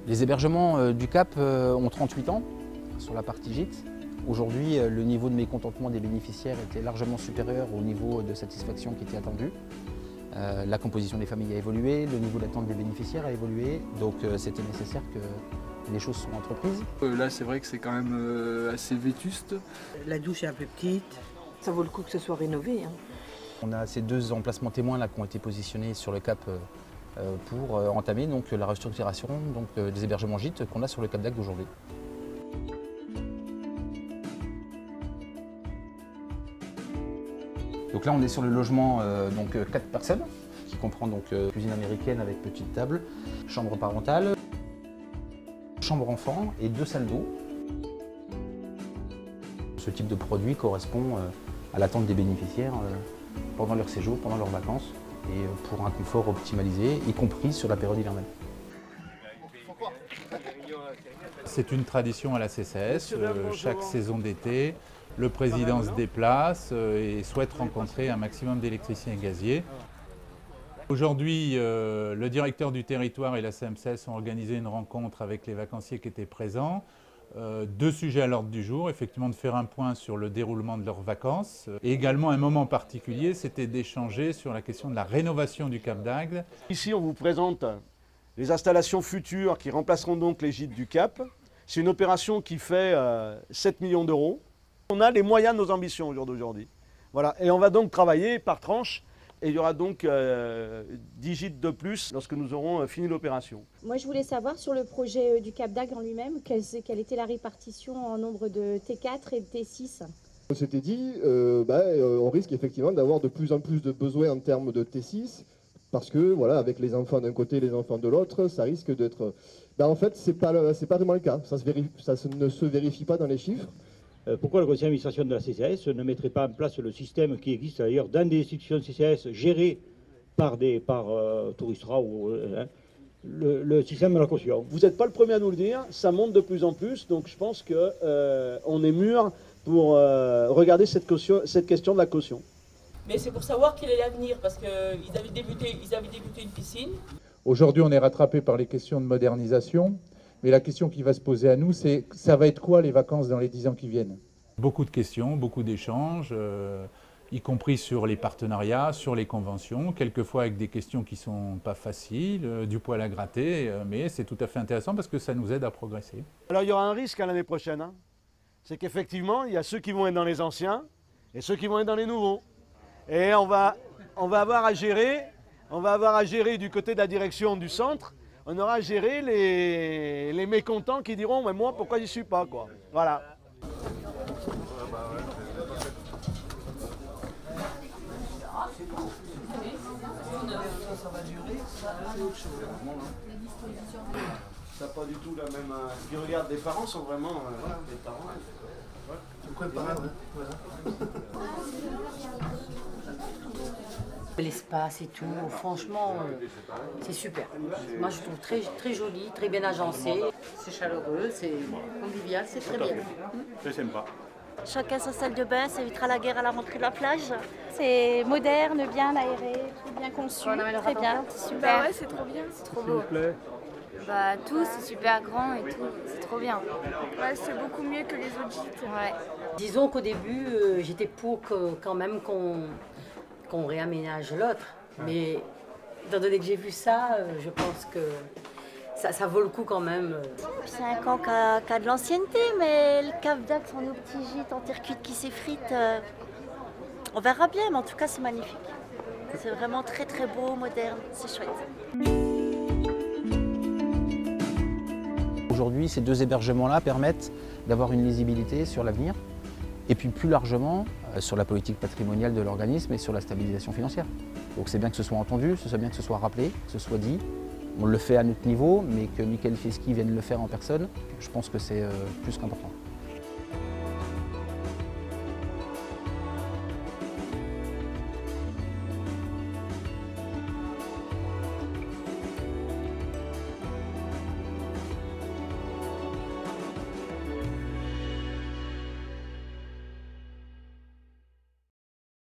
Les hébergements du Cap ont 38 ans sur la partie gîte. Aujourd'hui, le niveau de mécontentement des bénéficiaires était largement supérieur au niveau de satisfaction qui était attendu. La composition des familles a évolué, le niveau d'attente des bénéficiaires a évolué, donc c'était nécessaire que les choses soient entreprises. Là, c'est vrai que c'est quand même assez vétuste. La douche est un peu petite. Ça vaut le coup que ce soit rénové. Hein. On a ces 2 emplacements témoins là, qui ont été positionnés sur le Cap pour entamer donc, la restructuration des hébergements gîtes qu'on a sur le Cap d'Agde aujourd'hui. Donc là, on est sur le logement 4 personnes, qui comprend donc cuisine américaine avec petite table, chambre parentale, chambre enfant et 2 salles d'eau. Ce type de produit correspond à l'attente des bénéficiaires pendant leur séjour, pendant leurs vacances et pour un confort optimalisé, y compris sur la période hivernale. C'est une tradition à la CCAS, chaque saison d'été, le président se déplace et souhaite rencontrer un maximum d'électriciens et gaziers. Aujourd'hui, le directeur du territoire et la CMCS ont organisé une rencontre avec les vacanciers qui étaient présents. 2 sujets à l'ordre du jour, effectivement de faire un point sur le déroulement de leurs vacances. Et également un moment particulier, c'était d'échanger sur la question de la rénovation du Cap d'Agde. Ici, on vous présente les installations futures qui remplaceront donc les gîtes du Cap. C'est une opération qui fait 7 millions d'euros. On a les moyens de nos ambitions au jour d'aujourd'hui. Voilà. Et on va donc travailler par tranche. Et il y aura donc 10 gîtes de plus lorsque nous aurons fini l'opération. Moi, je voulais savoir sur le projet du Cap d'Agde en lui-même, quelle était la répartition en nombre de T4 et de T6. On s'était dit, on risque effectivement d'avoir de plus en plus de besoins en termes de T6, parce que voilà, avec les enfants d'un côté et les enfants de l'autre, ça risque d'être... en fait, c'est pas vraiment le cas, ça ne se vérifie pas dans les chiffres. Pourquoi le conseil d'administration de la CCAS ne mettrait pas en place le système qui existe d'ailleurs dans des institutions CCAS gérées par Touristra ou le système de la caution. Vous n'êtes pas le premier à nous le dire, ça monte de plus en plus, donc je pense qu'on est mûr pour regarder cette question de la caution. Mais c'est pour savoir quel est l'avenir, parce qu'ils avaient débuté une piscine. Aujourd'hui, on est rattrapé par les questions de modernisation. Mais la question qui va se poser à nous, c'est ça va être quoi les vacances dans les 10 ans qui viennent? Beaucoup de questions, beaucoup d'échanges, y compris sur les partenariats, sur les conventions, quelquefois avec des questions qui ne sont pas faciles, du poil à gratter, mais c'est tout à fait intéressant parce que ça nous aide à progresser. Alors il y aura un risque à l'année prochaine, hein. C'est qu'effectivement, il y a ceux qui vont être dans les anciens et ceux qui vont être dans les nouveaux. Et on va avoir à gérer du côté de la direction du centre. On aura à gérer les mécontents qui diront mais moi pourquoi j'y suis pas quoi. Voilà. Ça va durer, c'est autre chose. Ça n'a pas du tout la même. Puis regarde, les parents sont vraiment les parents. C'est quoi le parent, voilà. L'espace et tout, franchement, c'est super. Moi, je trouve très, très joli, très bien agencé. C'est chaleureux, c'est convivial, c'est très bien. C'est sympa. Chacun sa salle de bain, ça évitera la guerre à la rentrée de la plage. C'est moderne, bien aéré, tout bien conçu, très bien, c'est super. Ouais, c'est trop bien, c'est trop beau. Tout, c'est super grand et tout, c'est trop bien. Ouais, c'est beaucoup mieux que les autres gîtes. Ouais. Disons qu'au début, j'étais pour quand même qu'on réaménage l'autre. Mais étant donné que j'ai vu ça, je pense que ça vaut le coup quand même. C'est un camp qui a de l'ancienneté, mais le Cap d'Agde, on est au petit gîte en terre cuite qui s'effrite. On verra bien, mais en tout cas, c'est magnifique. C'est vraiment très très beau, moderne, c'est chouette. Aujourd'hui, ces 2 hébergements-là permettent d'avoir une lisibilité sur l'avenir et puis plus largement sur la politique patrimoniale de l'organisme et sur la stabilisation financière. Donc c'est bien que ce soit entendu, c'est bien que ce soit rappelé, que ce soit dit. On le fait à notre niveau, mais que Michael Fieschi vienne le faire en personne, je pense que c'est plus qu'important.